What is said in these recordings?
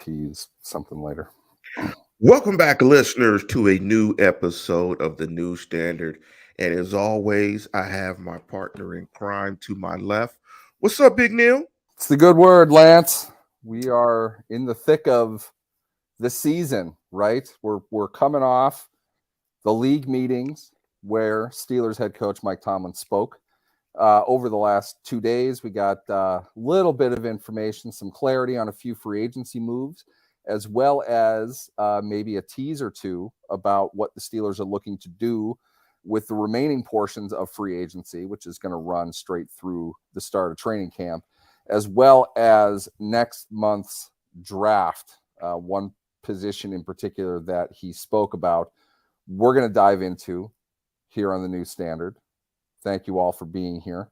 peas something later. Welcome back, listeners, to a new episode of the New Standard. And as always, I have my partner in crime to my left. What's up, Big Neil? It's the good word, Lance. We are in the thick of the season, right? We're coming off the league meetings where Steelers head coach Mike Tomlin spoke. Over the last 2 days, we got a little bit of information, some clarity on a few free agency moves, as well as maybe a tease or two about what the Steelers are looking to do with the remaining portions of free agency, which is going to run straight through the start of training camp, as well as next month's draft. One position in particular that he spoke about, we're going to dive into here on the New Standard. Thank you all for being here.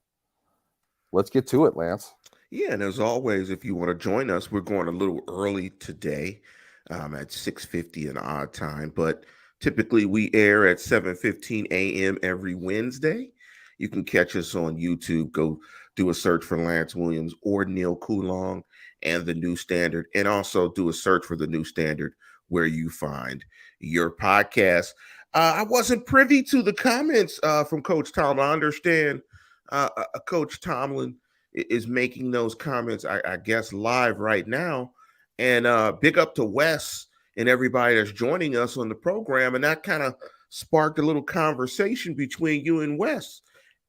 Let's get to it, Lance. Yeah, and as always, if you want to join us, we're going a little early today at 6:50 an odd time, but typically we air at 7:15 a.m. every Wednesday. You can catch us on YouTube. Go do a search for Lance Williams or Neil Coulong and the New Standard, and also do a search for the New Standard where you find your podcast. I wasn't privy to the comments from Coach Tomlin. I understand Coach Tomlin is making those comments, I guess, live right now. And big up to Wes and everybody that's joining us on the program. And that kind of sparked a little conversation between you and Wes.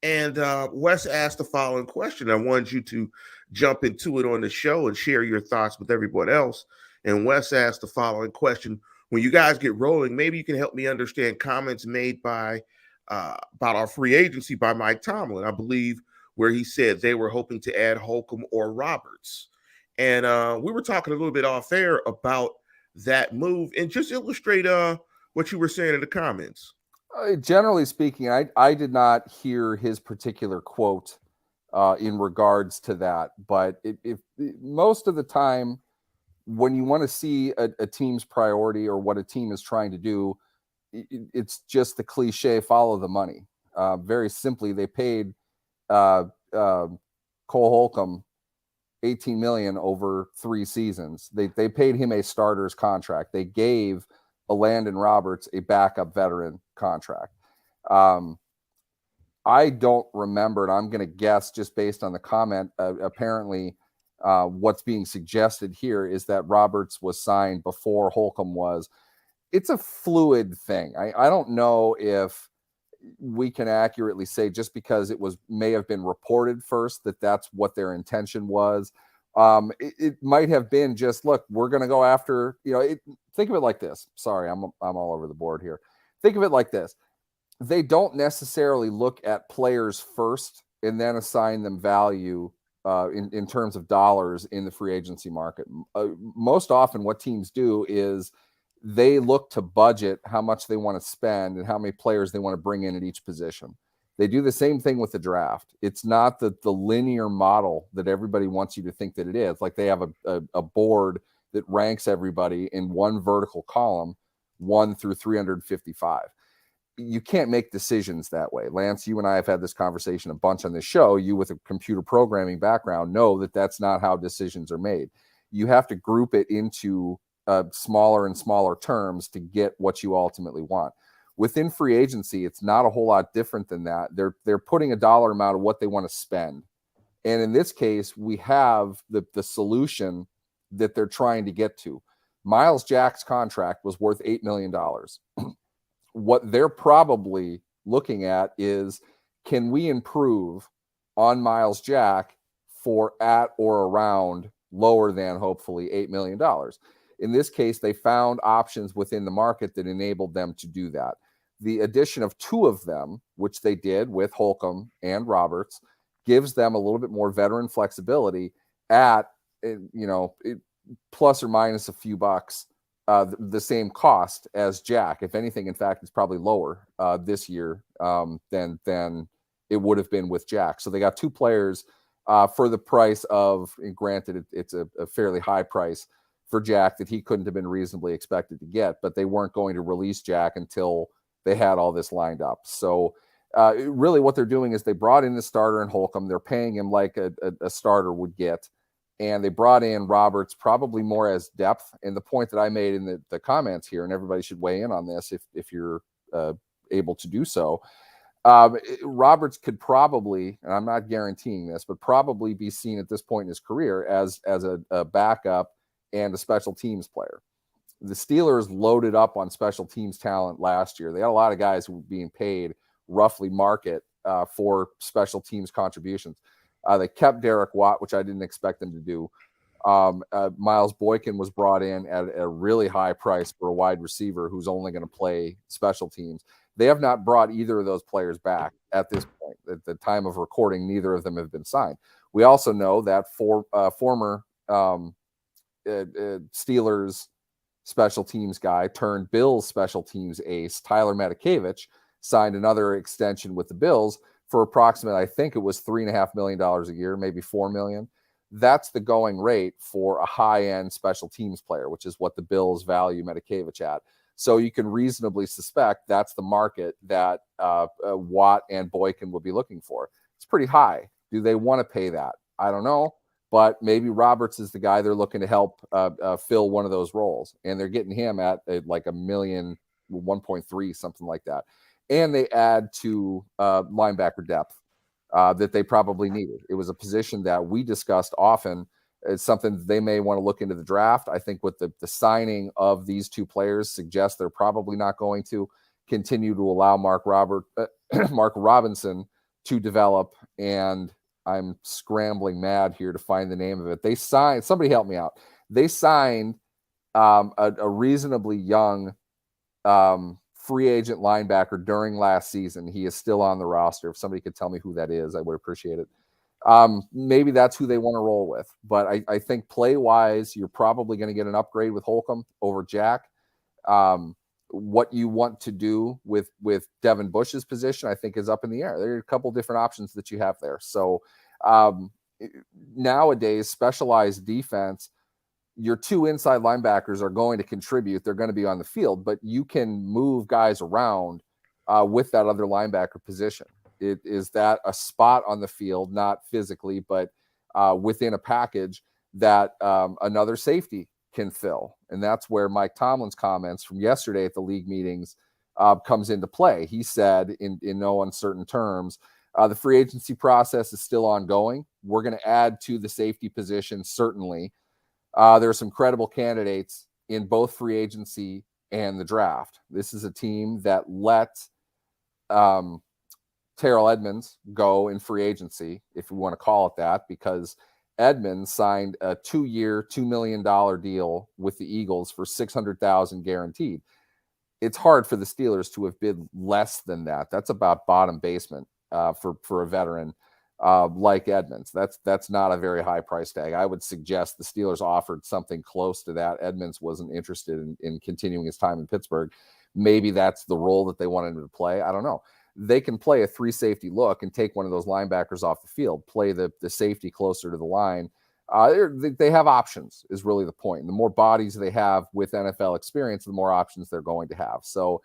And Wes asked the following question. I wanted you to jump into it on the show and share your thoughts with everyone else. And Wes asked the following question. When you guys get rolling, maybe you can help me understand comments made by about our free agency by Mike Tomlin, I believe, where he said they were hoping to add Holcomb or Roberts. And we were talking a little bit off air about that move, and just illustrate what you were saying in the comments. Generally speaking, I did not hear his particular quote in regards to that, but if most of the time when you want to see a team's priority or what a team is trying to do, it's just the cliche, follow the money. Very simply, they paid Cole Holcomb $18 million over 3 seasons. They paid him a starter's contract. They gave Elandon Roberts a backup veteran contract. I don't remember, and I'm going to guess just based on the comment, apparently what's being suggested here is that Roberts was signed before Holcomb was. It's a fluid thing. I don't know if we can accurately say just because it may have been reported first that that's what their intention was. It might have been just, look, we're going to go after, think of it like this. Sorry, I'm all over the board here. Think of it like this. They don't necessarily look at players first and then assign them value in terms of dollars in the free agency market. Most often what teams do is they look to budget how much they want to spend and how many players they want to bring in at each position. They do the same thing with the draft. It's not the linear model that everybody wants you to think that it is. Like they have a board that ranks everybody in one vertical column, 1 through 355. You can't make decisions that way. Lance, you and I have had this conversation a bunch on this show. You with a computer programming background know that that's not how decisions are made. You have to group it into smaller and smaller terms to get what you ultimately want. Within free agency, it's not a whole lot different than that. They're putting a dollar amount of what they want to spend. And in this case, we have the solution that they're trying to get to. Miles Jack's contract was worth $8 million. What they're probably looking at is, can we improve on Miles Jack for at or around lower than hopefully $8 million? In this case, they found options within the market that enabled them to do that. The addition of 2 of them, which they did with Holcomb and Roberts, gives them a little bit more veteran flexibility at, plus or minus a few bucks, the same cost as Jack. If anything, in fact, it's probably lower this year than it would have been with Jack. So they got 2 players for the price of, granted, it's a fairly high price for Jack that he couldn't have been reasonably expected to get, but they weren't going to release Jack until they had all this lined up. So really what they're doing is they brought in the starter in Holcomb. They're paying him like a starter would get. and they brought in Roberts probably more as depth. And the point that I made in the comments here, and everybody should weigh in on this if you're able to do so. Roberts could probably, and I'm not guaranteeing this, but probably be seen at this point in his career as a backup and a special teams player. The Steelers loaded up on special teams talent last year. They had a lot of guys who were being paid roughly market for special teams contributions. They kept Derek Watt, which I didn't expect them to do. Miles Boykin was brought in at a really high price for a wide receiver who's only going to play special teams. They have not brought either of those players back at this point. At the time of recording, neither of them have been signed. We also know that former Steelers special teams guy turned Bills special teams ace, Tyler Matakevich, signed another extension with the Bills for approximately, I think it was $3.5 million a year, maybe $4 million. That's the going rate for a high-end special teams player, which is what the Bills value Matakevich at. So you can reasonably suspect that's the market that Watt and Boykin would be looking for. It's pretty high. Do they want to pay that? I don't know. But maybe Roberts is the guy they're looking to help fill one of those roles. And they're getting him at like $1 million, 1.3, something like that. And they add to linebacker depth that they probably needed. It was a position that we discussed often. It's something they may want to look into the draft. I think with the signing of these two players suggests they're probably not going to continue to allow Mark Robinson to develop. And I'm scrambling mad here to find the name of it. They signed, somebody help me out. They signed a reasonably young free agent linebacker during last season. He is still on the roster. If somebody could tell me who that is, I would appreciate it. Maybe that's who they want to roll with. But I think play-wise, you're probably going to get an upgrade with Holcomb over Jack. What you want to do with Devin Bush's position, I think, is up in the air. There are a couple different options that you have there. So nowadays, specialized defense, your two inside linebackers are going to contribute. They're going to be on the field, but you can move guys around with that other linebacker position. Is that a spot on the field, not physically, but within a package that another safety can fill. And that's where Mike Tomlin's comments from yesterday at the league meetings comes into play. He said in no uncertain terms, the free agency process is still ongoing. We're going to add to the safety position, certainly. There are some credible candidates in both free agency and the draft. This is a team that let Terrell Edmunds go in free agency, if we want to call it that, because Edmunds signed a 2-year, $2 million deal with the Eagles for $600,000 guaranteed. It's hard for the Steelers to have bid less than that. That's about bottom basement for a veteran like Edmunds. That's not a very high price tag. I would suggest the Steelers offered something close to that. Edmunds wasn't interested in continuing his time in Pittsburgh. Maybe that's the role that they wanted him to play. I don't know. They can play a 3 safety look and take one of those linebackers off the field, play the safety closer to the line. They have options is really the point. And the more bodies they have with NFL experience, the more options they're going to have. So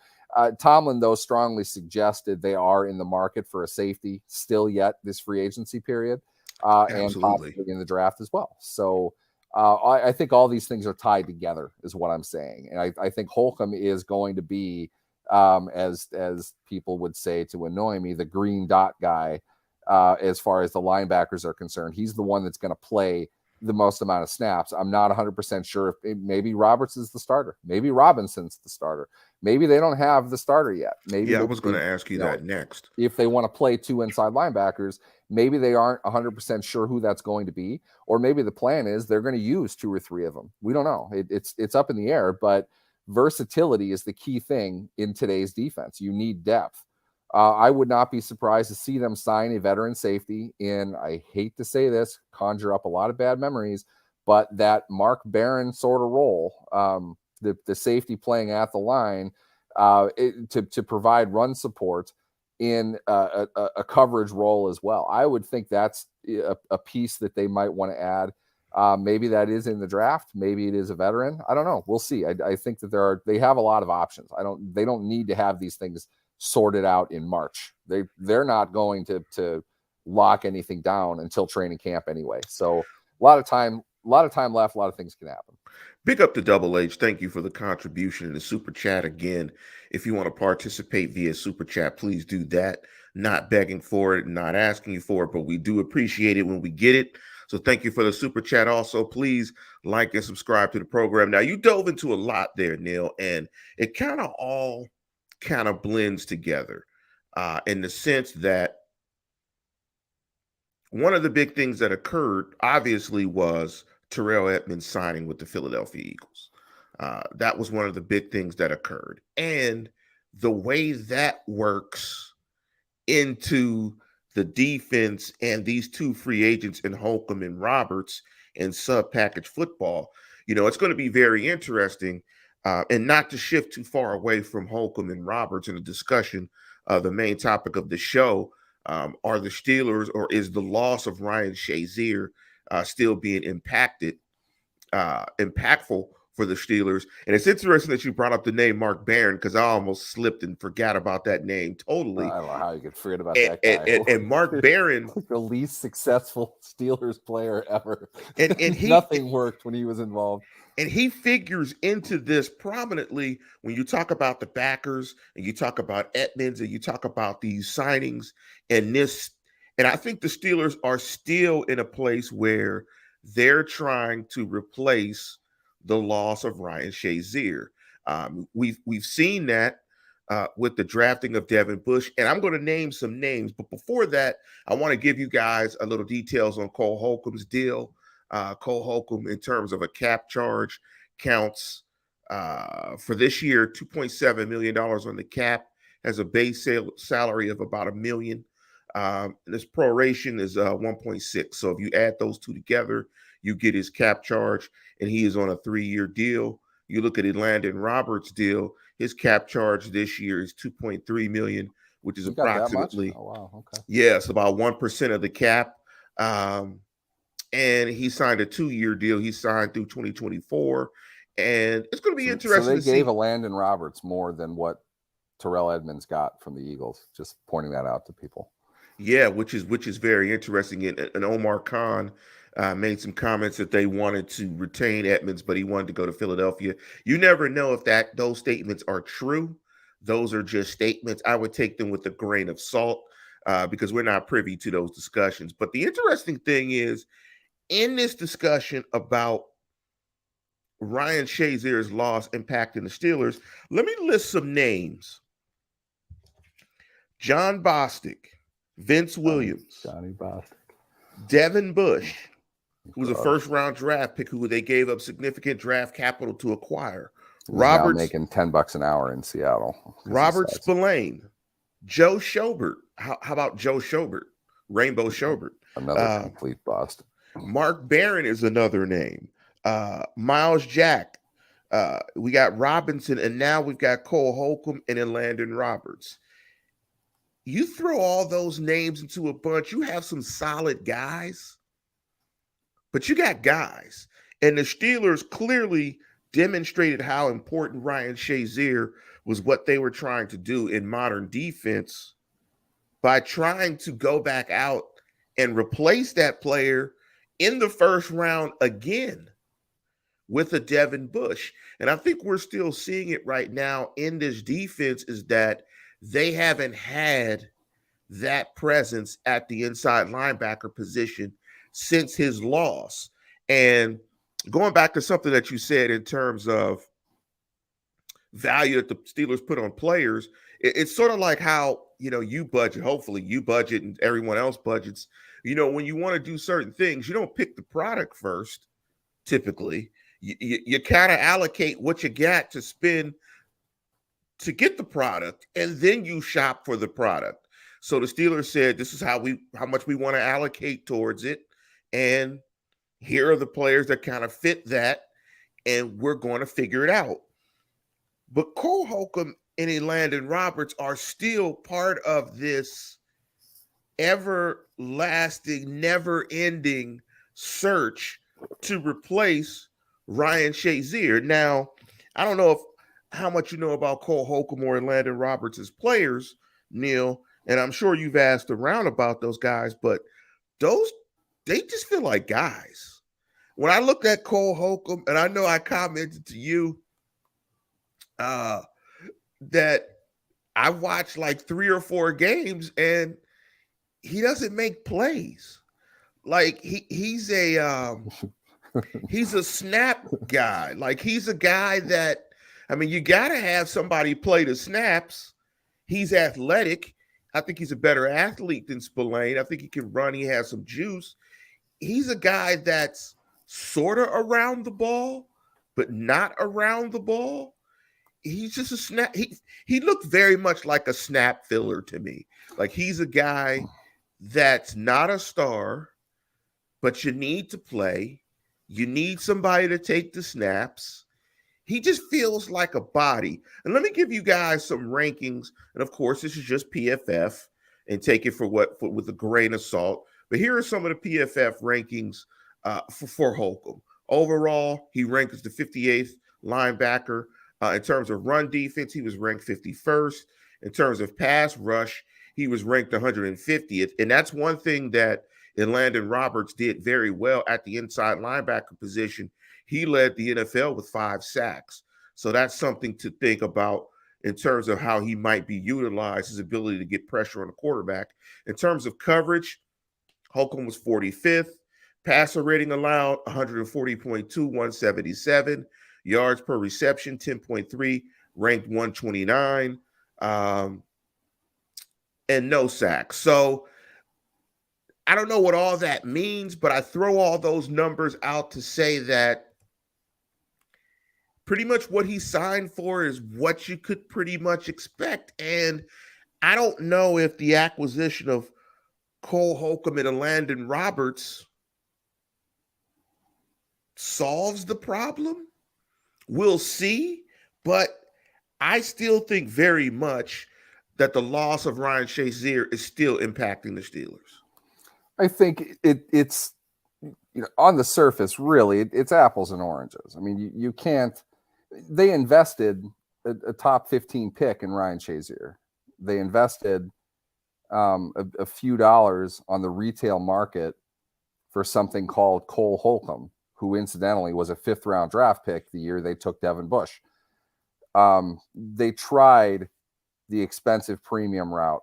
Tomlin, though, strongly suggested they are in the market for a safety still yet this free agency period and possibly in the draft as well. So I think all these things are tied together is what I'm saying. And I think Holcomb is going to be, as people would say to annoy me, the green dot guy as far as the linebackers are concerned. He's the one that's going to play the most amount of snaps. I'm not 100% sure if maybe Roberts is the starter. Maybe Robinson's the starter. Maybe they don't have the starter yet. Maybe I was going to ask you that next. If they want to play 2 inside linebackers, maybe they aren't 100% sure who that's going to be. Or maybe the plan is they're going to use 2 or 3 of them. We don't know. It's up in the air, but versatility is the key thing in today's defense. You need depth. I would not be surprised to see them sign a veteran safety in, I hate to say this, conjure up a lot of bad memories, but that Mark Barron sort of role, the safety playing at the line to provide run support in a coverage role as well. I would think that's a piece that they might want to add. Maybe that is in the draft. Maybe it is a veteran. I don't know. We'll see. I think that they have a lot of options. They don't need to have these things sorted out in March. They're not going to lock anything down until training camp anyway. So a lot of time left. A lot of things can happen. Big up to Double H. Thank you for the contribution in the super chat. Again, if you want to participate via super chat, please do that. Not begging for it, not asking you for it, but we do appreciate it when we get it. So thank you for the super chat. Also, please like and subscribe to the program. Now, you dove into a lot there, Neil, and it kind of all kind of blends together in the sense that one of the big things that occurred, obviously, was Terrell Edmunds signing with the Philadelphia Eagles. That was one of the big things that occurred. And the way that works into the defense and these two free agents in Holcomb and Roberts and sub-package football, it's going to be very interesting. And not to shift too far away from Holcomb and Roberts in the discussion, the main topic of the show, are the Steelers, or is the loss of Ryan Shazier still being impactful for the Steelers? And it's interesting that you brought up the name Mark Barron, because I almost slipped and forgot about that name totally. I don't know how you could forget about that guy. And Mark Barron, the least successful Steelers player ever. And nothing worked when he was involved. And he figures into this prominently when you talk about the backers and you talk about Edmunds and you talk about these signings and this. And I think the Steelers are still in a place where they're trying to replace the loss of Ryan Shazier. We've seen that with the drafting of Devin Bush, and I'm going to name some names. But before that, I want to give you guys a little details on Cole Holcomb's deal. Cole Holcomb, in terms of a cap charge, counts for this year $2.7 million on the cap, has a base salary of about $1 million. And this proration is 1.6. So if you add those two together, you get his cap charge, and he is on a 3-year deal. You look at Elandon Roberts' deal, his cap charge this year is $2.3 million, which is approximately, it's about 1% of the cap. And he signed a 2-year deal. He signed through 2024. And it's going to be interesting. So they gave Elandon Roberts more than what Terrell Edmunds got from the Eagles. Just pointing that out to people. Yeah, which is very interesting. And Omar Khan made some comments that they wanted to retain Edmunds, but he wanted to go to Philadelphia. You never know if those statements are true. Those are just statements. I would take them with a grain of salt because we're not privy to those discussions. But the interesting thing is, in this discussion about Ryan Shazier's loss impacting the Steelers, let me list some names. John Bostic, Vince Williams, Johnny Bostic, Devin Bush, who was a first-round draft pick who they gave up significant draft capital to acquire. Roberts making $10 an hour in Seattle. Robert Spillane, Joe Schobert. How about Joe Schobert? Rainbow Schobert. Another complete bust. Mark Barron is another name. Miles Jack. We got Robinson, and now we've got Cole Holcomb and Elandon Roberts. You throw all those names into a bunch, you have some solid guys, but you got guys. And the Steelers clearly demonstrated how important Ryan Shazier was, what they were trying to do in modern defense by trying to go back out and replace that player in the first round again with a Devin Bush. And I think we're still seeing it right now in this defense, is that they haven't had that presence at the inside linebacker position since his loss. And going back to something that you said in terms of value that the Steelers put on players, it's sort of like how, you budget, hopefully you budget and everyone else budgets. When you want to do certain things, you don't pick the product first. Typically, you kind of allocate what you got to spend to get the product, and then you shop for the product. So the Steelers said, this is how much we want to allocate towards it. And here are the players that kind of fit that, and we're going to figure it out. But Cole Holcomb and Elandon Roberts are still part of this everlasting, never-ending search to replace Ryan Shazier. Now, I don't know how much you know about Cole Holcomb or Elandon Roberts as players, Neil, and I'm sure you've asked around about those guys, but they just feel like guys. when I looked at Cole Holcomb, and I know I commented to you that I watched like 3 or 4 games and he doesn't make plays. Like he's a snap guy. Like he's a guy that, I mean, you got to have somebody play the snaps. He's athletic. I think he's a better athlete than Spillane. I think he can run. He has some juice. He's a guy that's sort of around the ball, but not around the ball. He's just a snap. He looked very much like a snap filler to me. Like he's a guy that's not a star, but you need to play. You need somebody to take the snaps. He just feels like a body. And let me give you guys some rankings. And of course, this is just PFF, and take it with a grain of salt. But here are some of the PFF rankings for Holcomb. Overall, he ranked as the 58th linebacker. In terms of run defense, he was ranked 51st. In terms of pass rush, he was ranked 150th. And that's one thing that Elandon Roberts did very well at the inside linebacker position. He led the NFL with 5 sacks. So that's something to think about in terms of how he might be utilized, his ability to get pressure on the quarterback. In terms of coverage, Holcomb was 45th. Passer rating allowed 140.2, 177. Yards per reception, 10.3, ranked 129, and no sacks. So I don't know what all that means, but I throw all those numbers out to say that pretty much what he signed for is what you could pretty much expect. And I don't know if the acquisition of Cole Holcomb and Elandon Roberts solves the problem. We'll see, but I still think very much that the loss of Ryan Shazier is still impacting the Steelers. I think it's on the surface, really, it's apples and oranges. I mean, you can't. They invested a top 15 pick in Ryan Shazier. They invested a few dollars on the retail market for something called Cole Holcomb, who incidentally was a 5th-round draft pick the year they took Devin Bush. They tried the expensive premium route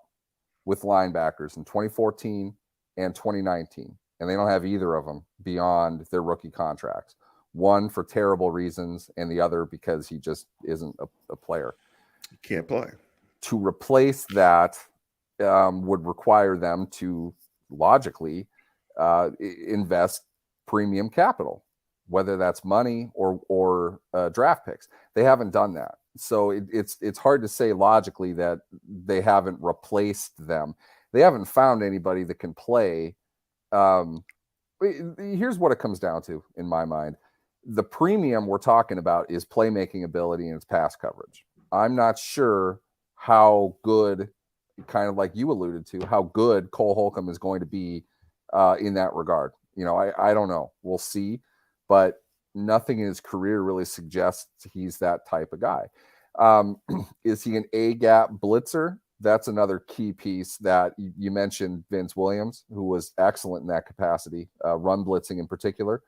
with linebackers in 2014 and 2019, and they don't have either of them beyond their rookie contracts. One for terrible reasons, and the other because he just isn't a player. He can't play. To replace that would require them to logically invest premium capital, whether that's money or draft picks. They haven't done that. So it's hard to say logically that they haven't replaced them. They haven't found anybody that can play. Here's what it comes down to, in my mind. The premium we're talking about is playmaking ability and its pass coverage. I'm not sure how good, kind of like you alluded to, how good Cole Holcomb is going to be in that regard. I don't know. We'll see. But nothing in his career really suggests he's that type of guy. Is he an A-gap blitzer? That's another key piece that you mentioned. Vince Williams, who was excellent in that capacity, run blitzing in particular.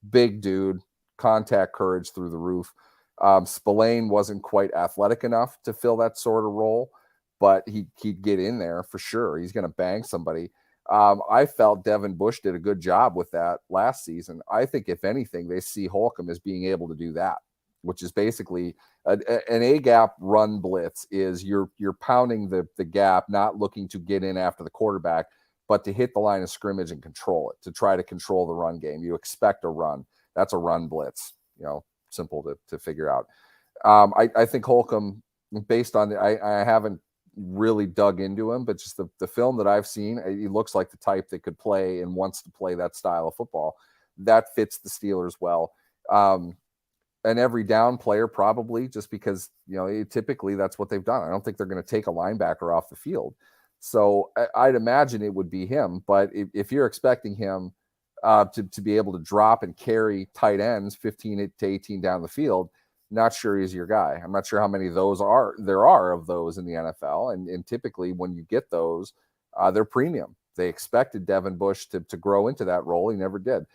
Big dude, contact courage through the roof. Spillane wasn't quite athletic enough to fill that sort of role, but he'd get in there for sure. He's going to bang somebody. I felt Devin Bush did a good job with that last season. I think, if anything, they see Holcomb as being able to do that, which is basically an A-gap run blitz. Is you're pounding the gap, not looking to get in after the quarterback, but to hit the line of scrimmage and control it, to try to control the run game. You expect a run. That's a run blitz, simple to figure out. I think Holcomb, based on I haven't really dug into him, but just the film that I've seen, he looks like the type that could play and wants to play that style of football. That fits the Steelers well. An every down player, probably, just because, typically that's what they've done. I don't think they're going to take a linebacker off the field. So I'd imagine it would be him. But if you're expecting him to be able to drop and carry tight ends 15 to 18 down the field, not sure he's your guy. I'm not sure how many of those there are of those in the NFL. And typically when you get those, they're premium. They expected Devin Bush to grow into that role. He never did.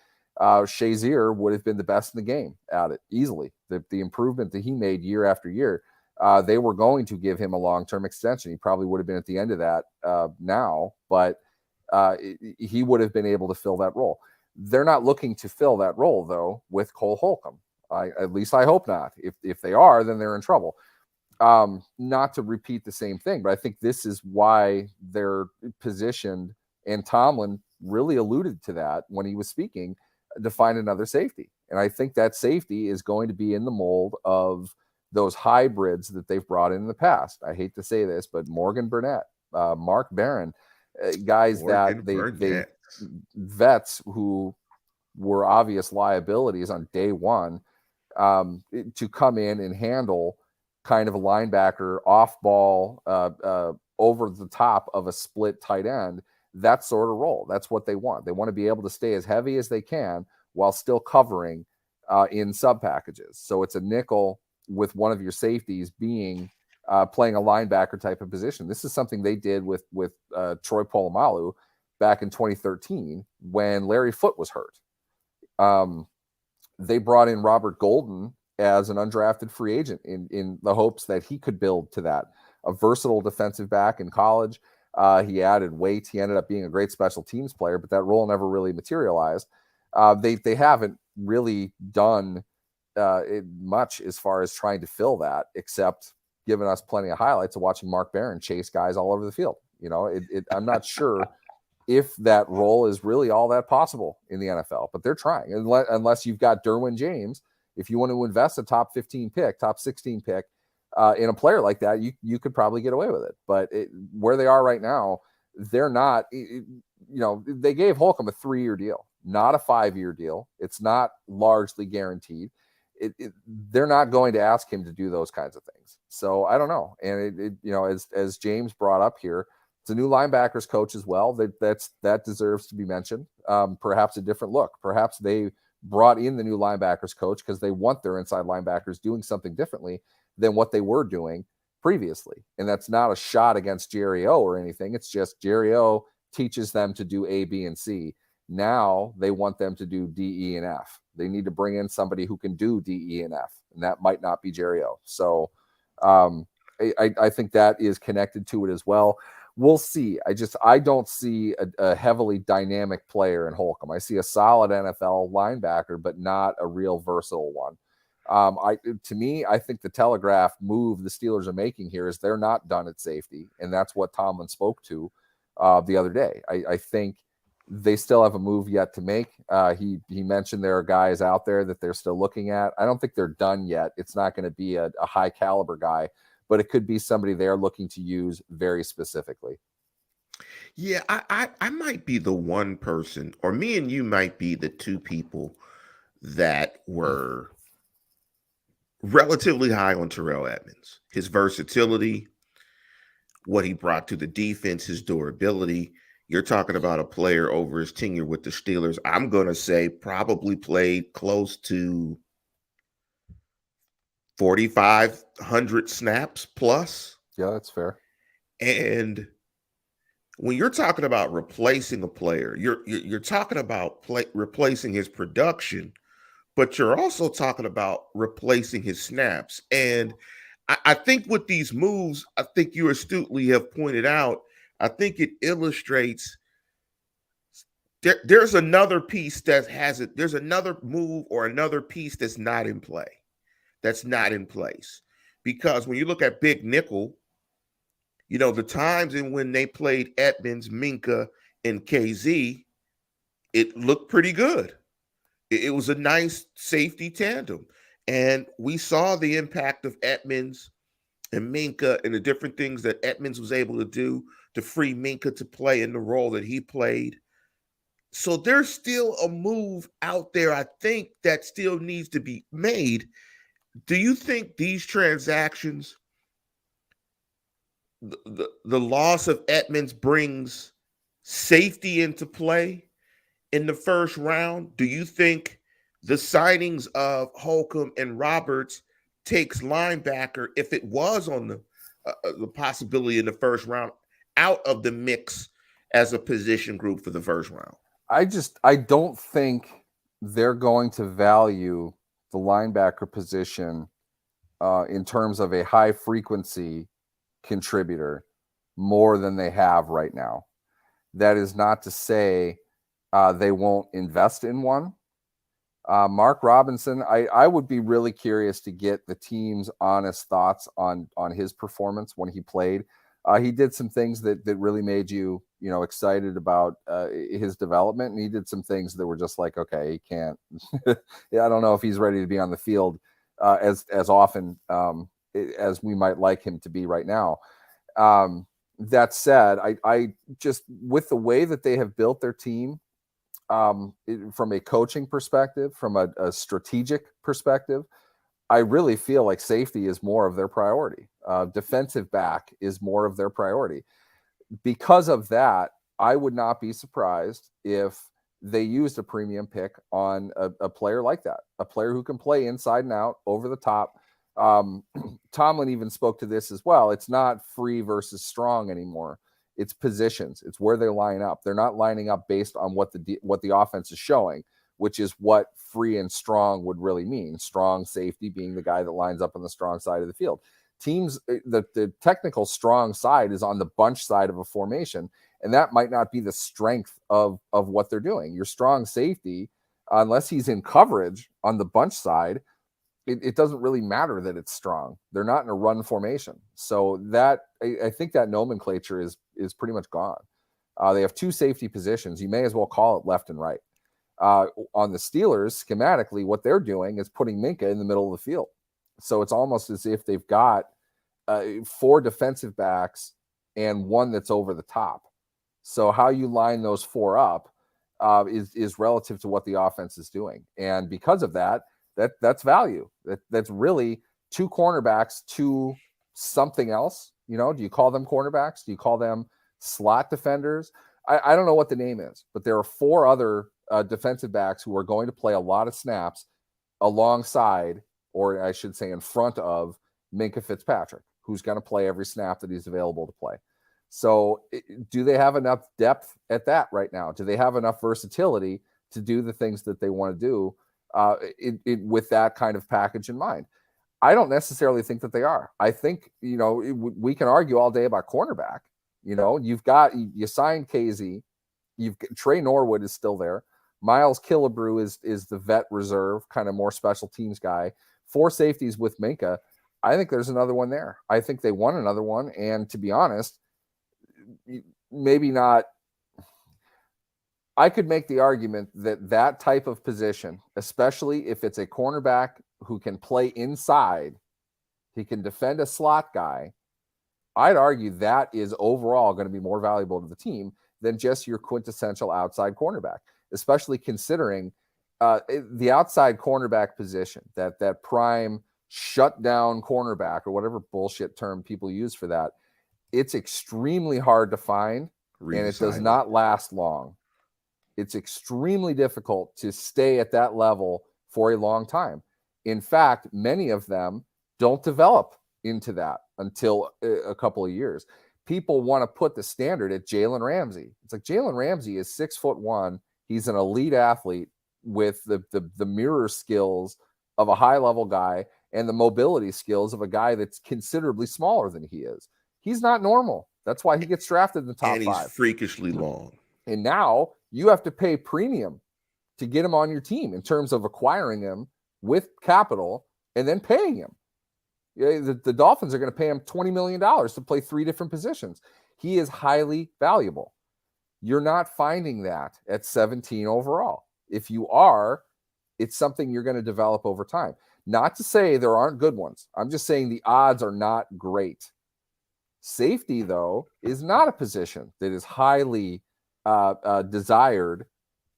Shazier would have been the best in the game at it easily. The improvement that he made year after year, they were going to give him a long-term extension. He probably would have been at the end of that now, but he would have been able to fill that role. They're not looking to fill that role, though, with Cole Holcomb. At least I hope not. If they are, then they're in trouble. Not to repeat the same thing, but I think this is why they're positioned, and Tomlin really alluded to that when he was speaking, to find another safety. And I think that safety is going to be in the mold of those hybrids that they've brought in the past. I hate to say this, but Morgan Burnett, Mark Barron, guys Morgan that they vets who were obvious liabilities on day one, to come in and handle kind of a linebacker off ball, over the top of a split tight end, that sort of role. That's what they want. They want to be able to stay as heavy as they can while still covering in sub packages. So it's a nickel with one of your safeties being playing a linebacker type of position. This is something they did with Troy Polamalu back in 2013 when Larry Foote was hurt. They brought in Robert Golden as an undrafted free agent in the hopes that he could build to that. A versatile defensive back in college. He added weight. He ended up being a great special teams player, but that role never really materialized. They haven't really done much as far as trying to fill that, except giving us plenty of highlights of watching Mark Barron chase guys all over the field. You know, I'm not sure if that role is really all that possible in the NFL, but they're trying. Unless you've got Derwin James, if you want to invest a top 15 pick, top 16 pick in a player like that, you could probably get away with it. But where they are right now, they're not. They gave Holcomb a 3-year deal, not a 5-year deal. It's not largely guaranteed. They're not going to ask him to do those kinds of things. So I don't know. And as James brought up here, it's a new linebackers coach as well. That deserves to be mentioned. Perhaps a different look. Perhaps they brought in the new linebackers coach because they want their inside linebackers doing something differently than what they were doing previously. And that's not a shot against Jerry O or anything. It's just Jerry O teaches them to do A, B, and C. Now they want them to do D, E, and F. They need to bring in somebody who can do D, E, and F, and that might not be Jerry O. So I think that is connected to it as well. We'll see. I don't see a heavily dynamic player in Holcomb. I see a solid NFL linebacker, but not a real versatile one. To me, I think the telegraph move the Steelers are making here is they're not done at safety, and that's what Tomlin spoke to the other day. I think they still have a move yet to make. He mentioned there are guys out there that they're still looking at. I don't think they're done yet. It's not going to be a high caliber guy, but it could be somebody they're looking to use very specifically. Yeah, I might be the one person, or me and you might be the two people that were relatively high on Terrell Edmunds. His versatility, what he brought to the defense, his durability. You're talking about a player over his tenure with the Steelers. I'm going to say probably played close to 4,500 snaps plus. Yeah, that's fair. And when you're talking about replacing a player, you're talking about replacing his production, but you're also talking about replacing his snaps. And I think with these moves, I think you astutely have pointed out, I think it illustrates there's another piece that has it. There's another move or another piece that's not in play, that's not in place. Because when you look at Big Nickel, the times in when they played Edmunds, Minka, and KZ, it looked pretty good. It was a nice safety tandem. And we saw the impact of Edmunds and Minka and the different things that Edmunds was able to do to free Minka to play in the role that he played. So there's still a move out there, I think, that still needs to be made. Do you think these transactions, the loss of Edmunds brings safety into play in the first round? Do you think the signings of Holcomb and Roberts takes linebacker, if it was on the possibility in the first round, out of the mix as a position group for the first round? I don't think they're going to value the linebacker position in terms of a high frequency contributor more than they have right now. That is not to say they won't invest in one. Mark Robinson, I would be really curious to get the team's honest thoughts on his performance when he played. He did some things that really made you excited about his development, and he did some things that were just like, okay, he can't. Yeah, I don't know if he's ready to be on the field as often as we might like him to be right now. That said, I just, with the way that they have built their team, from a coaching perspective, from a strategic perspective, I really feel like safety is more of their priority. Defensive back is more of their priority. Because of that, I would not be surprised if they used a premium pick on a player like that, a player who can play inside and out, over the top. Tomlin even spoke to this as well. It's not free versus strong anymore. It's positions. It's where they line up. They're not lining up based on what the offense is showing, which is what free and strong would really mean. Strong safety being the guy that lines up on the strong side of the field. Teams, the technical strong side is on the bunch side of a formation, and that might not be the strength of what they're doing. Your strong safety, unless he's in coverage on the bunch side, it doesn't really matter that it's strong. They're not in a run formation. So that, I think that nomenclature is pretty much gone. They have two safety positions. You may as well call it left and right. On the Steelers, schematically, what they're doing is putting Minkah in the middle of the field. So it's almost as if they've got 4 defensive backs and one that's over the top. So how you line those 4 up is relative to what the offense is doing. And because of that, that's value. That's really 2 cornerbacks to something else. Do you call them cornerbacks? Do you call them slot defenders? I don't know what the name is, but there are 4 other defensive backs who are going to play a lot of snaps alongside, or I should say in front of, Minkah Fitzpatrick, who's going to play every snap that he's available to play. So do they have enough depth at that right now? Do they have enough versatility to do the things that they want to do with that kind of package in mind? I don't necessarily think that they are. I think, we can argue all day about cornerback. You signed Casey, Trey Norwood is still there. Miles Killebrew is the vet reserve, kind of more special teams guy. 4 safeties with Minkah. I think there's another one there. I think they won another one. And to be honest, maybe not. I could make the argument that type of position, especially if it's a cornerback who can play inside, he can defend a slot guy, I'd argue that is overall going to be more valuable to the team than just your quintessential outside cornerback, especially considering the outside cornerback position, that prime shutdown cornerback, or whatever bullshit term people use for that. It's extremely hard to find, and it does not last long. It's extremely difficult to stay at that level for a long time. In fact, many of them don't develop into that until a couple of years. People want to put the standard at Jalen Ramsey. It's like Jalen Ramsey is 6'1". He's an elite athlete with the mirror skills of a high-level guy and the mobility skills of a guy that's considerably smaller than he is. He's not normal. That's why he gets drafted in the top 5. And he's freakishly long. And now you have to pay premium to get him on your team in terms of acquiring him with capital and then paying him. The Dolphins are going to pay him $20 million to play 3 different positions. He is highly valuable. You're not finding that at 17 overall. If you are, it's something you're going to develop over time. Not to say there aren't good ones. I'm just saying the odds are not great. Safety, though, is not a position that is highly desired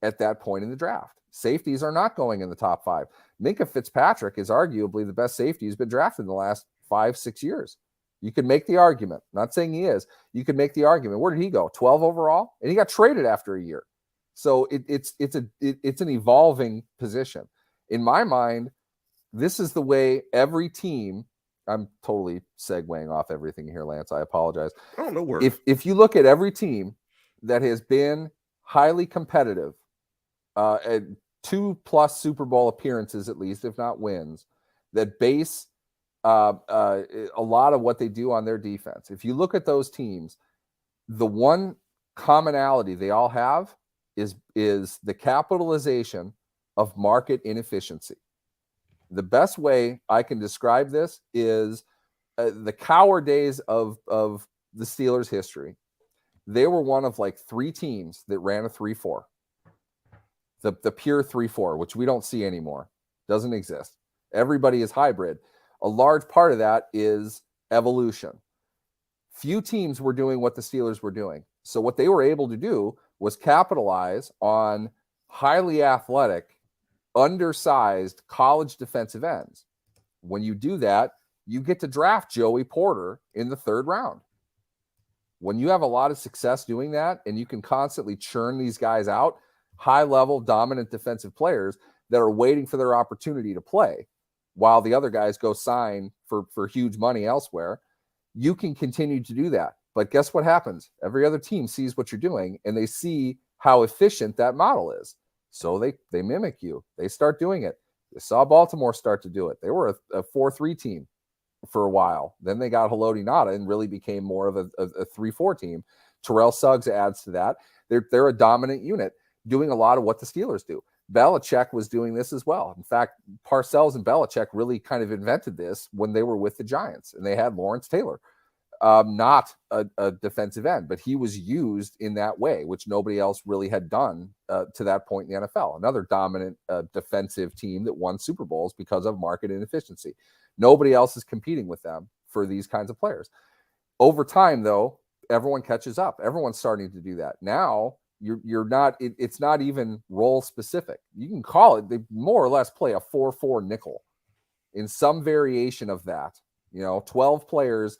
at that point in the draft. Safeties are not going in the top 5. Minkah Fitzpatrick is arguably the best safety who's been drafted in the last 5-6 years. You can make the argument. I'm not saying he is. You can make the argument. Where did he go? 12 overall, and he got traded after a year. So it's an evolving position. In my mind, this is the way every team. I'm totally segueing off everything here, Lance. I apologize. Oh, no worries. If you look at every team that has been highly competitive, 2+ Super Bowl appearances, at least, if not wins, that base a lot of what they do on their defense. If you look at those teams, the one commonality they all have is the capitalization of market inefficiency. The best way I can describe this is the Cowher days of the Steelers' history. They were one of like 3 teams that ran a 3-4. The pure 3-4, which we don't see anymore. Doesn't exist. Everybody is hybrid. A large part of that is evolution. Few teams were doing what the Steelers were doing. So what they were able to do was capitalize on highly athletic, undersized college defensive ends. When you do that, you get to draft Joey Porter in the 3rd round. When you have a lot of success doing that and you can constantly churn these guys out, high-level, dominant defensive players that are waiting for their opportunity to play while the other guys go sign for huge money elsewhere, you can continue to do that. But guess what happens? Every other team sees what you're doing, and they see how efficient that model is. So they mimic you. They start doing it. You saw Baltimore start to do it. They were a 4-3 team for a while. Then they got Haloti Ngata and really became more of a 3-4 team. Terrell Suggs adds to that. They're a dominant unit doing a lot of what the Steelers do. Belichick was doing this as well. In fact, Parcells and Belichick really kind of invented this when they were with the Giants, and they had Lawrence Taylor, not a defensive end, but he was used in that way, which nobody else really had done to that point in the NFL. Another dominant defensive team that won Super Bowls because of market inefficiency. Nobody else is competing with them for these kinds of players. Over time, though, everyone catches up. Everyone's starting to do that. Now, you're not, it's not even role specific. You can call it, they more or less play a 4-4 nickel in some variation of that. 12 players,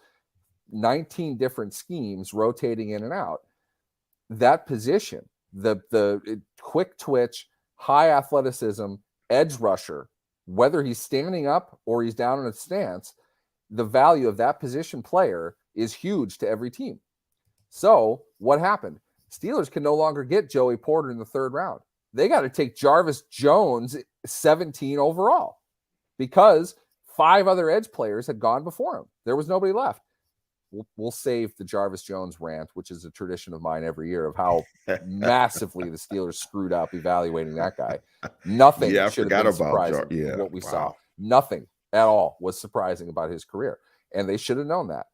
19 different schemes rotating in and out. That position, the quick twitch, high athleticism, edge rusher, whether he's standing up or he's down in a stance, the value of that position player is huge to every team. So what happened? Steelers can no longer get Joey Porter in the 3rd round. They got to take Jarvis Jones 17 overall because 5 other edge players had gone before him. There was nobody left. We'll save the Jarvis Jones rant, which is a tradition of mine every year, of how massively the Steelers screwed up evaluating that guy. Nothing should have been surprising what we saw. Nothing at all was surprising about his career. And they should have known that.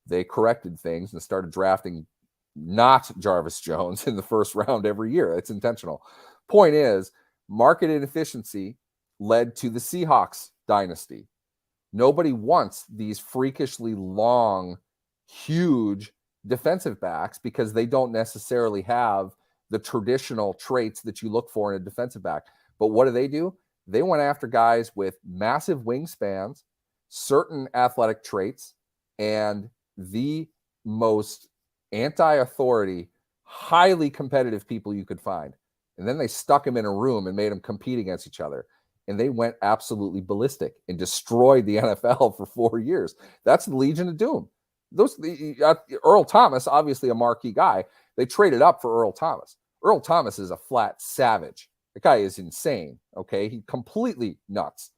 They corrected things and started drafting not Jarvis Jones in the 1st round every year. It's intentional. Point is, market inefficiency led to the Seahawks dynasty. Nobody wants these freakishly long, huge defensive backs because they don't necessarily have the traditional traits that you look for in a defensive back. But what do? They went after guys with massive wingspans, certain athletic traits, and the most anti-authority, highly competitive people you could find. And then they stuck them in a room and made them compete against each other. And they went absolutely ballistic and destroyed the NFL for 4 years. That's the Legion of Doom. Earl Thomas, obviously a marquee guy. They traded up for Earl Thomas. Earl Thomas is a flat savage. The guy is insane, okay? He completely nuts.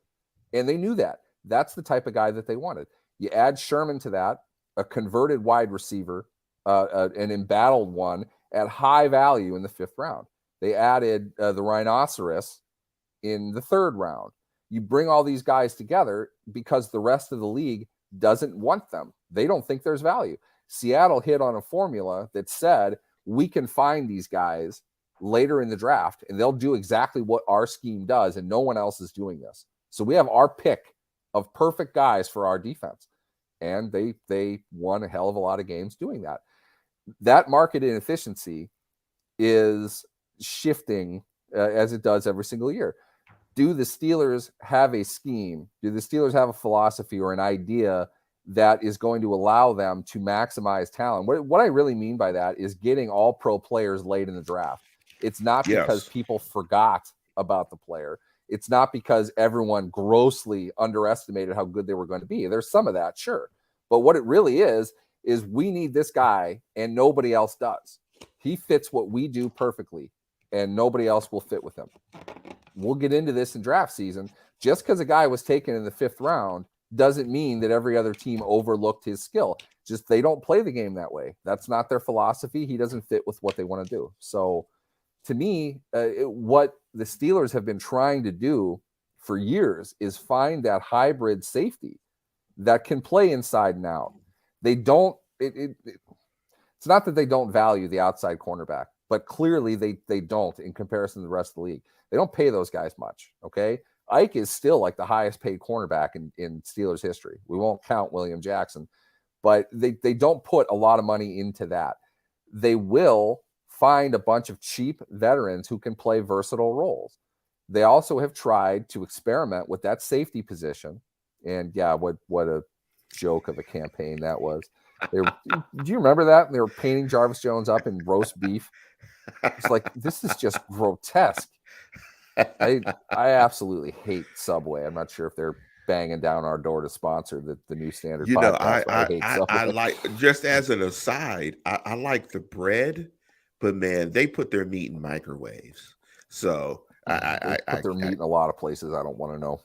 And they knew that. That's the type of guy that they wanted. You add Sherman to that, a converted wide receiver, an embattled one at high value in the 5th round. They added the Rhinoceros in the 3rd round. You bring all these guys together because the rest of the league doesn't want them. They don't think there's value. Seattle hit on a formula that said, we can find these guys later in the draft and they'll do exactly what our scheme does, and no one else is doing this. So we have our pick of perfect guys for our defense. And they won a hell of a lot of games doing that. That market inefficiency is shifting as it does every single year. Do the Steelers have a scheme? Do the Steelers have a philosophy or an idea that is going to allow them to maximize talent? What I really mean by that is getting all pro players late in the draft. It's not because people forgot about the player. It's not because everyone grossly underestimated how good they were going to be. There's some of that, sure. But what it really is we need this guy and nobody else does. He fits what we do perfectly. and nobody else will fit with him. We'll get into this in draft season. Just because a guy was taken in the 5th round doesn't mean that every other team overlooked his skill. Just they don't play the game that way. That's not their philosophy. He doesn't fit with what they want to do. So to me, what the Steelers have been trying to do for years is find that hybrid safety that can play inside and out. They don't, it's not that they don't value the outside cornerback, but clearly they don't in comparison to the rest of the league. They don't pay those guys much, okay? Ike is still like the highest paid cornerback in Steelers history. We won't count William Jackson, but they don't put a lot of money into that. They will find a bunch of cheap veterans who can play versatile roles. They also have tried to experiment with that safety position. And yeah, what a joke of a campaign that was. Do you remember that? They were painting Jarvis Jones up in roast beef. It's like, this is just grotesque. I absolutely hate Subway. I'm not sure if they're banging down our door to sponsor the new standard podcast. I hate Subway. I like, just as an aside, I like the bread, but man, they put their meat in microwaves. So they put their meat in a lot of places. I don't want to know.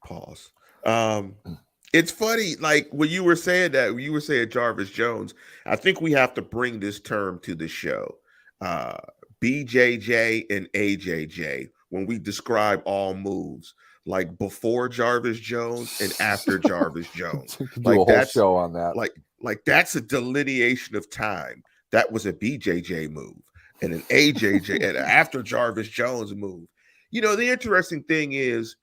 Pause. It's funny, like when you were saying Jarvis Jones, I think we have to bring this term to the show. BJJ and AJJ, when we describe all moves, like before Jarvis Jones and after Jarvis Jones. Do like a whole show on that. Like that's a delineation of time. That was a BJJ move and an AJJ and after Jarvis Jones move. You know, the interesting thing is,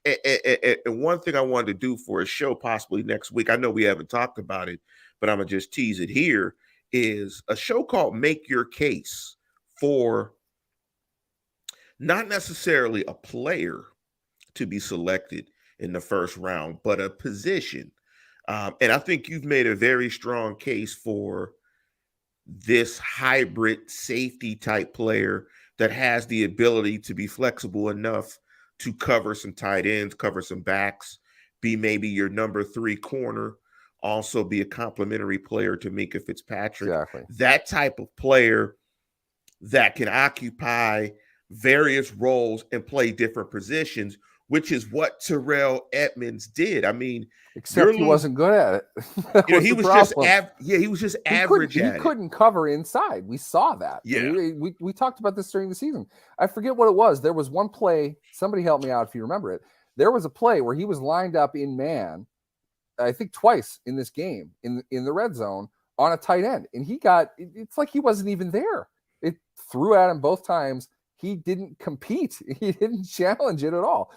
and one thing I wanted to do for a show possibly next week, I know we haven't talked about it, but I'm going to just tease it here, is a show called Make Your Case for not necessarily a player to be selected in the first round, but a position. And I think you've made a very strong case for this hybrid safety type player that has the ability to be flexible enough to cover some tight ends, cover some backs, be maybe your number 3 corner, also be a complementary player to Minkah Fitzpatrick. Exactly. That type of player that can occupy various roles and play different positions, which is what Terrell Edmunds did. I mean, except he wasn't good at it. He was just average. He couldn't cover inside. We saw that. Yeah, we talked about this during the season. I forget what it was. There was one play. Somebody help me out if you remember it. There was a play where he was lined up in man, I think twice in this game in the red zone on a tight end, and it's like he wasn't even there. It threw at him both times. He didn't compete. He didn't challenge it at all.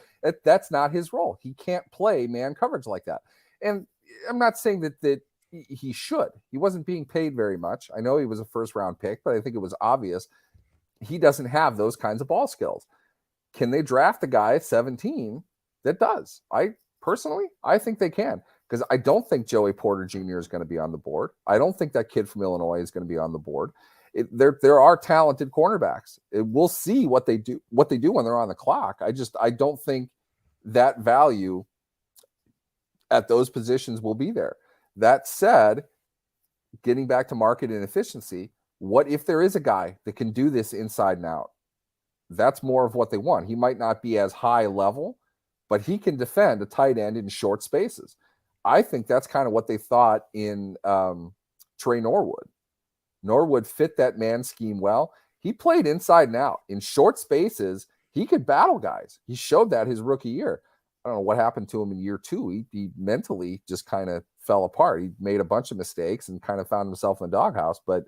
That's not his role. He can't play man coverage like that. And I'm not saying that he should. He wasn't being paid very much. I know he was a first-round pick, but I think it was obvious he doesn't have those kinds of ball skills. Can they draft a guy at 17 that does? I think they can, because I don't think Joey Porter Jr. is going to be on the board. I don't think that kid from Illinois is going to be on the board. There are talented cornerbacks. We'll see what they do when they're on the clock. I don't think that value at those positions will be there. That said, getting back to market and efficiency, what if there is a guy that can do this inside and out? That's more of what they want. He might not be as high level, but he can defend a tight end in short spaces. I think that's kind of what they thought in Trey Norwood. Norwood fit that man scheme well. He played inside and out. In short spaces, he could battle guys. He showed that his rookie year. I don't know what happened to him in year 2. He mentally just kind of fell apart. He made a bunch of mistakes and kind of found himself in the doghouse. But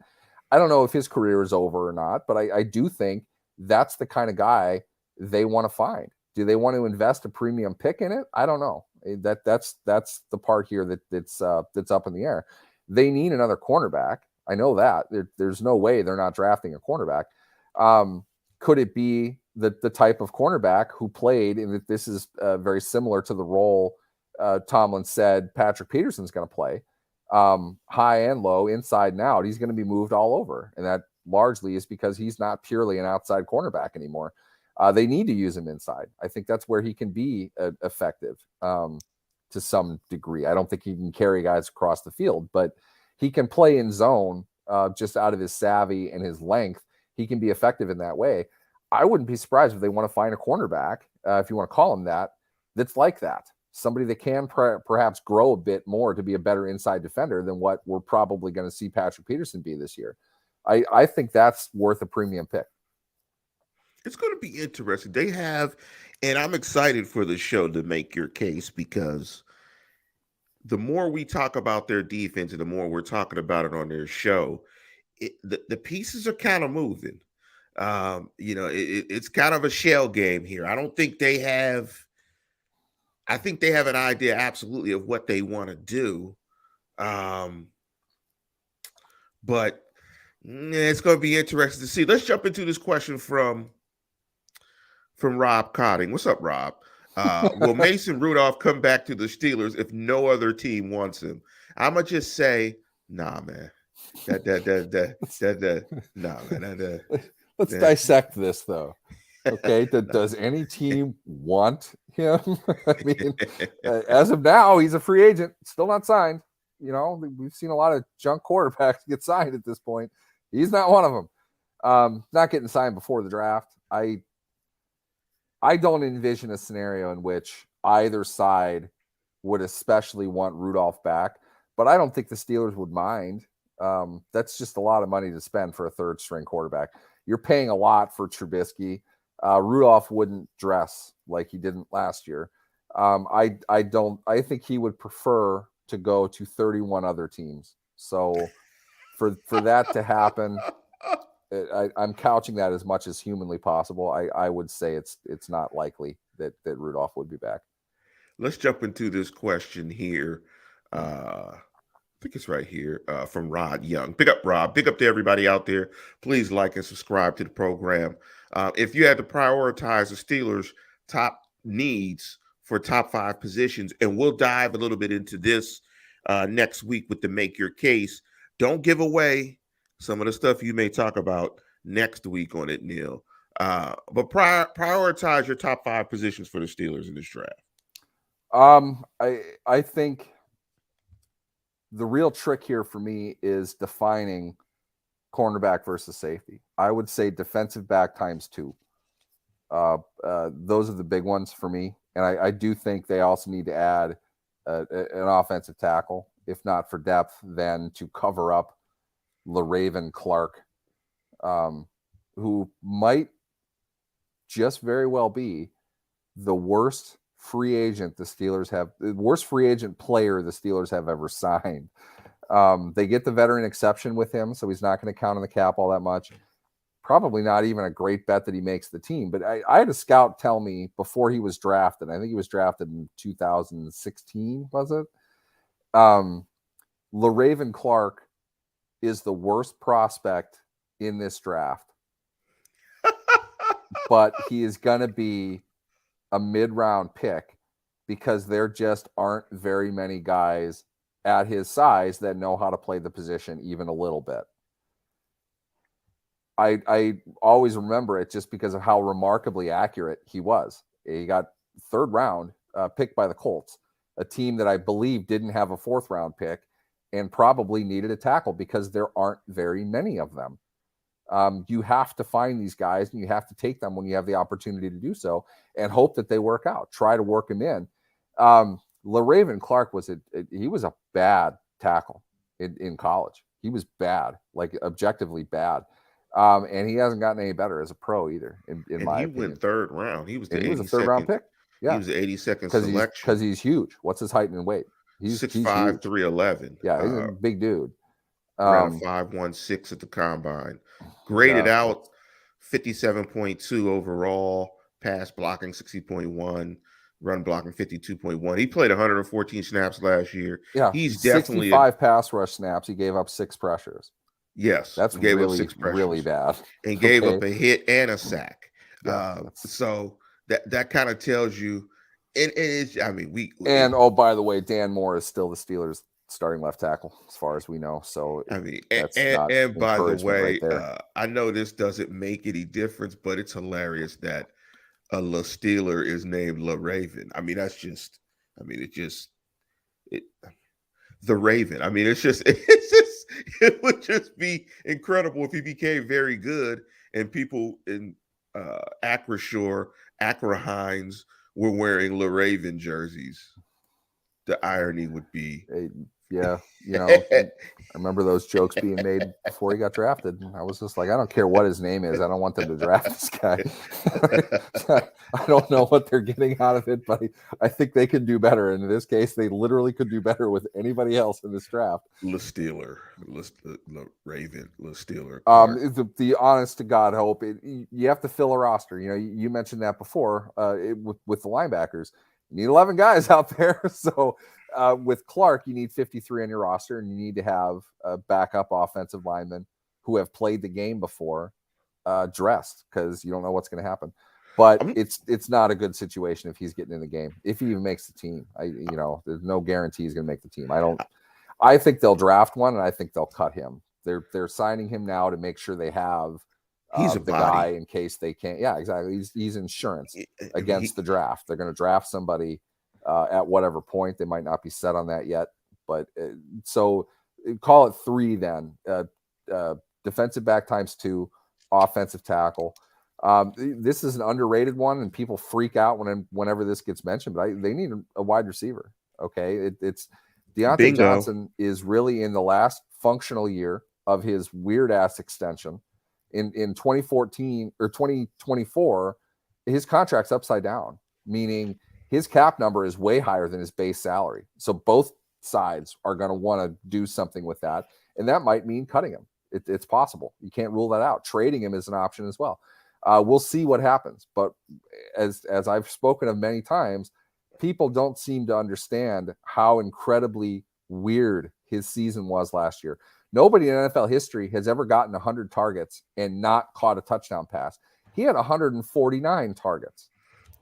I don't know if his career is over or not. But I do think that's the kind of guy they want to find. Do they want to invest a premium pick in it? I don't know. That's the part here that's up in the air. They need another cornerback. I know that. There's no way they're not drafting a cornerback. Could it be the type of cornerback who played, and this is very similar to the role Tomlin said Patrick Peterson's going to play, high and low, inside and out. He's going to be moved all over, and that largely is because he's not purely an outside cornerback anymore. They need to use him inside. I think that's where he can be effective to some degree. I don't think he can carry guys across the field, but he can play in zone just out of his savvy and his length. He can be effective in that way. I wouldn't be surprised if they want to find a cornerback, if you want to call him that, that's like that. Somebody that can perhaps grow a bit more to be a better inside defender than what we're probably going to see Patrick Peterson be this year. I think that's worth a premium pick. It's going to be interesting. They have, and I'm excited for the show to make your case, because the more we talk about their defense and the more we're talking about it on their show, the pieces are kind of moving. It's kind of a shell game here. I think they have an idea absolutely of what they want to do. But it's going to be interesting to see. Let's jump into this question from Rob Cotting. What's up, Rob? Will Mason Rudolph come back to the Steelers if no other team wants him? I'm gonna just say, nah, man. Nah, man. Let's dissect this, though. Okay, does any team want him? I mean, as of now, he's a free agent, still not signed. You know, we've seen a lot of junk quarterbacks get signed at this point. He's not one of them. Not getting signed before the draft. I don't envision a scenario in which either side would especially want Rudolph back, but I don't think the Steelers would mind. That's just a lot of money to spend for a third string quarterback. You're paying a lot for Trubisky. Rudolph wouldn't dress like he didn't last year. I think he would prefer to go to 31 other teams. So for that to happen, I'm couching that as much as humanly possible. I would say it's not likely that Rudolph would be back. Let's jump into this question here. I think it's right here from Rod Young. Big up, Rob. Big up to everybody out there. Please like and subscribe to the program. If you had to prioritize the Steelers' top needs for top 5 positions, and we'll dive a little bit into this next week with the Make Your Case. Don't give away some of the stuff you may talk about next week on it, Neil. But prioritize your top 5 positions for the Steelers in this draft. I think the real trick here for me is defining cornerback versus safety. I would say defensive back times 2. Those are the big ones for me. And I do think they also need to add an offensive tackle, if not for depth, then to cover up LaRaven Clark, who might just very well be the worst free agent the worst free agent player the Steelers have ever signed. They get the veteran exception with him, so he's not going to count on the cap all that much. Probably not even a great bet that he makes the team. But I had a scout tell me before he was drafted, I think he was drafted in 2016, was it? LaRaven Clark is the worst prospect in this draft. But he is going to be a mid-round pick because there just aren't very many guys at his size that know how to play the position even a little bit. I always remember it just because of how remarkably accurate he was. He got 3rd round picked by the Colts, a team that I believe didn't have a 4th round pick and probably needed a tackle because there aren't very many of them. You have to find these guys and you have to take them when you have the opportunity to do so and hope that they work out. Try to work them in. LaRaven Clark was a bad tackle in college. He was bad, like objectively bad. And he hasn't gotten any better as a pro either, in my opinion. He went 3rd round. He was a 3rd round pick. Yeah. He was the 82nd selection. Because he's huge. What's his height and weight? He's 6'5", 311. Yeah, he's a big dude. Around 5'16" at the combine. Graded out 57.2 overall, pass blocking 60.1, run blocking 52.1. He played 114 snaps last year. Yeah, he's definitely 65 pass rush snaps. He gave up 6 pressures. Yes, that's gave really, up 6 pressures. Really bad. And gave up a hit and a sack. Yeah, so that kind of tells you. And it's, I mean, oh, by the way, Dan Moore is still the Steelers' starting left tackle, as far as we know. So I mean, and by the way, right I know this doesn't make any difference, but it's hilarious that a Steeler is named LaRaven. I mean, the Raven. I mean, it would just be incredible if he became very good and people in Acrisure, Acra Hines were wearing LaRaven jerseys, the irony would be. Yeah, I remember those jokes being made before he got drafted. And I was just like, I don't care what his name is. I don't want them to draft this guy. I don't know what they're getting out of it, but I think they can do better. And in this case, they literally could do better with anybody else in this draft. LaRaven, LaSteeler. The honest to God hope, you have to fill a roster. You mentioned that before with the linebackers. You need 11 guys out there. So with Clark, you need 53 on your roster, and you need to have a backup offensive linemen who have played the game before dressed, because you don't know what's going to happen. But it's not a good situation if he's getting in the game, if he even makes the team. There's no guarantee he's going to make the team. I think they'll draft one, and I think they'll cut him. They're signing him now to make sure they have he's the guy in case they can't. Yeah, exactly. He's insurance against the draft. They're going to draft somebody at whatever point. They might not be set on that yet, but so call it 3 then. Defensive back ×2, offensive tackle. This is an underrated one, and people freak out whenever this gets mentioned, but they need a wide receiver. Okay. It's Deontay Bingo. Johnson is really in the last functional year of his weird ass extension. In 2014 or 2024, his contract's upside down, meaning his cap number is way higher than his base salary. So both sides are going to want to do something with that. And that might mean cutting him. It's possible. You can't rule that out. Trading him is an option as well. We'll see what happens. But as I've spoken of many times, people don't seem to understand how incredibly weird his season was last year. Nobody in NFL history has ever gotten 100 targets and not caught a touchdown pass. He had 149 targets.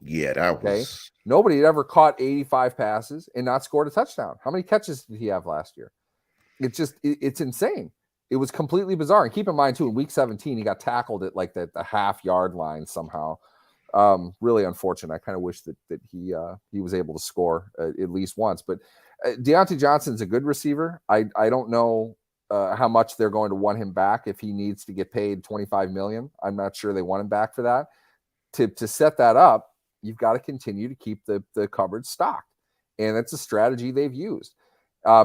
Yeah, that was... Nobody had ever caught 85 passes and not scored a touchdown. How many catches did he have last year? It's insane. It was completely bizarre. And keep in mind, too, in week 17, he got tackled at like the half-yard line somehow. Really unfortunate. I kind of wish that he was able to score at least once. But Deontay Johnson's a good receiver. I don't know how much they're going to want him back if he needs to get paid $25 million. I'm not sure they want him back for that. To set that up, you've got to continue to keep the cupboard stocked. And that's a strategy they've used.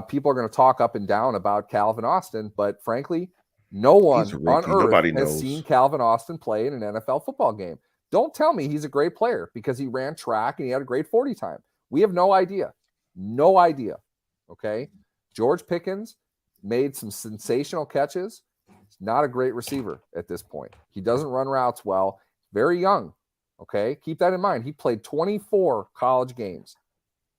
People are going to talk up and down about Calvin Austin, but frankly, no one on earth has seen Calvin Austin play in an NFL football game. Don't tell me he's a great player because he ran track and he had a great 40 time. We have no idea. No idea. Okay. George Pickens made some sensational catches. He's not a great receiver at this point. He doesn't run routes well. Very young. Okay. Keep that in mind. He played 24 college games.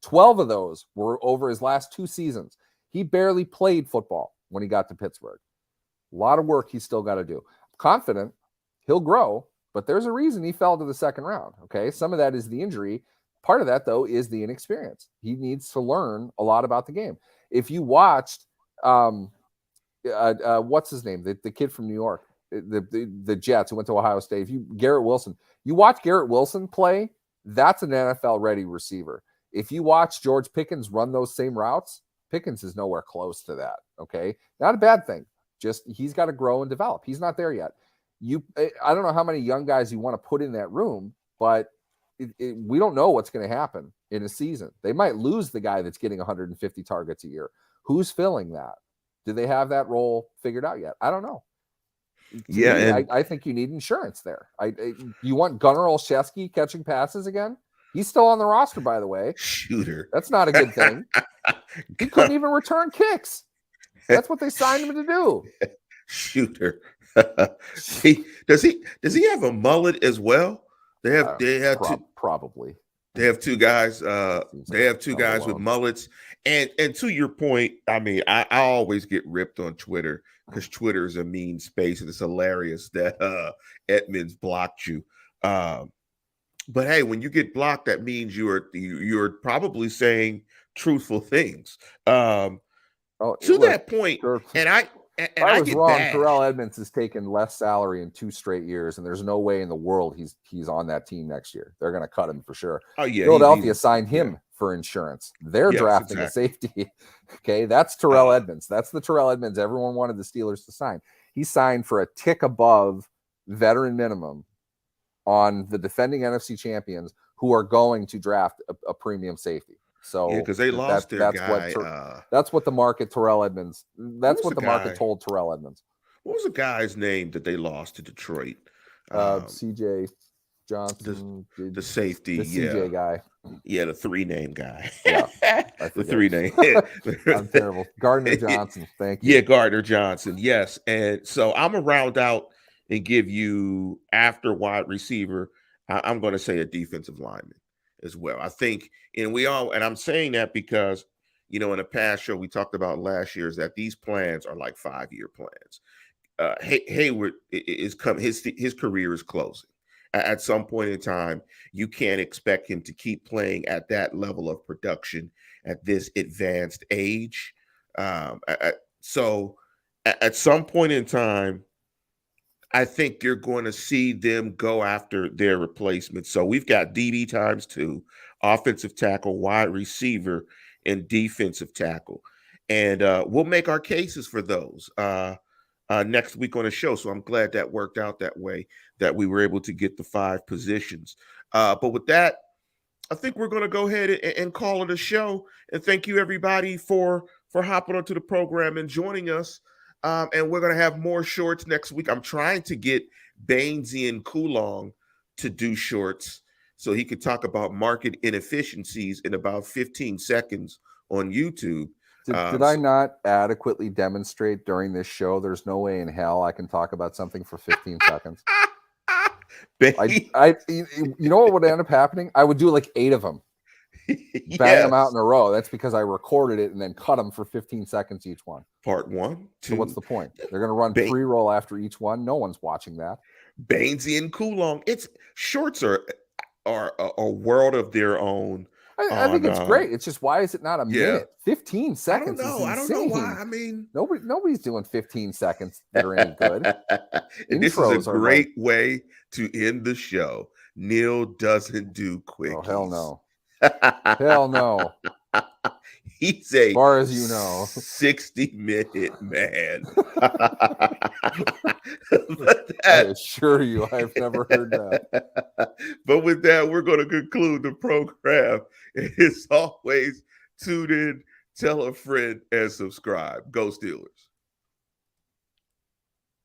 12 of those were over his last 2 seasons. He barely played football when he got to Pittsburgh. A lot of work he's still got to do. I'm confident he'll grow, but there's a reason he fell to the second round. Okay. Some of that is the injury. Part of that, though, is the inexperience. He needs to learn a lot about the game. If you watched, what's his name? The kid from New York, the Jets who went to Ohio State. Garrett Wilson, you watch Garrett Wilson play, that's an NFL ready receiver. If you watch George Pickens run those same routes, Pickens is nowhere close to that. Okay. Not a bad thing. Just he's got to grow and develop. He's not there yet. I don't know how many young guys you want to put in that room, but we don't know what's going to happen in a season. They might lose the guy that's getting 150 targets a year. Who's filling that? Do they have that role figured out yet? I don't know. I think you need insurance there. You want Gunnar Olszewski catching passes again? He's still on the roster, by the way. Shooter. That's not a good thing. He couldn't even return kicks. That's what they signed him to do. Shooter. Does he have a mullet as well? They have probably. They have 2 guys. They have 2 guys with mullets. And to your point, I mean, I always get ripped on Twitter because Twitter is a mean space, and it's hilarious that Edmunds blocked you. But hey, when you get blocked, that means you're probably saying truthful things. That point, sure. And I was wrong. Bashed. Terrell Edmunds has taken less salary in 2 straight years, and there's no way in the world he's on that team next year. They're going to cut him for sure. Oh yeah, Philadelphia signed him for insurance. They're drafting a safety. Okay, that's Terrell Edmunds. That's the Terrell Edmunds everyone wanted the Steelers to sign. He signed for a tick above veteran minimum on the defending NFC champions who are going to draft a premium safety. So because they lost their guy. That's what the market Terrell Edmunds. That's what the market guy? told Terrell Edmunds. What was the guy's name that they lost to Detroit? CJ Johnson, the safety, the CJ guy. Yeah, the 3-name guy. Yeah, the 3-name. I'm terrible. Gardner Johnson. Thank you. Yeah, Gardner Johnson. Yes, and so I'm gonna round out and give you after wide receiver. I'm going to say a defensive lineman as well. I think, and I'm saying that because in a past show we talked about last year is that these plans are like 5-year plans. Hayward is his career is closing. At some point in time, you can't expect him to keep playing at that level of production at this advanced age. So at some point in time, I think you're going to see them go after their replacement. So we've got DB times 2, offensive tackle, wide receiver, and defensive tackle. And we'll make our cases for those next week on the show. So I'm glad that worked out that way, that we were able to get the 5 positions. But with that, I think we're going to go ahead and call it a show. And thank you, everybody, for hopping onto the program and joining us. And we're going to have more shorts next week. I'm trying to get Bainesy and Coulong to do shorts so he could talk about market inefficiencies in about 15 seconds on YouTube. Did I not adequately demonstrate during this show? There's no way in hell I can talk about something for 15 seconds. You know what would end up happening? I would do like 8 of them. Bang them out in a row. That's because I recorded it and then cut them for 15 seconds each one. Part 1, 2. So what's the point? They're going to run pre-roll after each one. No one's watching that. Bainesy and Coulong. Shorts are a world of their own. I think it's great. It's just, why is it not a minute? 15 seconds. I don't know why. I mean, nobody's doing 15 seconds that are any good. And this is a great way to end the show. Neil doesn't do quickies. Oh, hell no. Hell no. He's a, as far as you know, 60-minute man. I assure you, I've never heard that. But with that, we're going to conclude the program. As always, tune in, tell a friend, and subscribe. Go Steelers.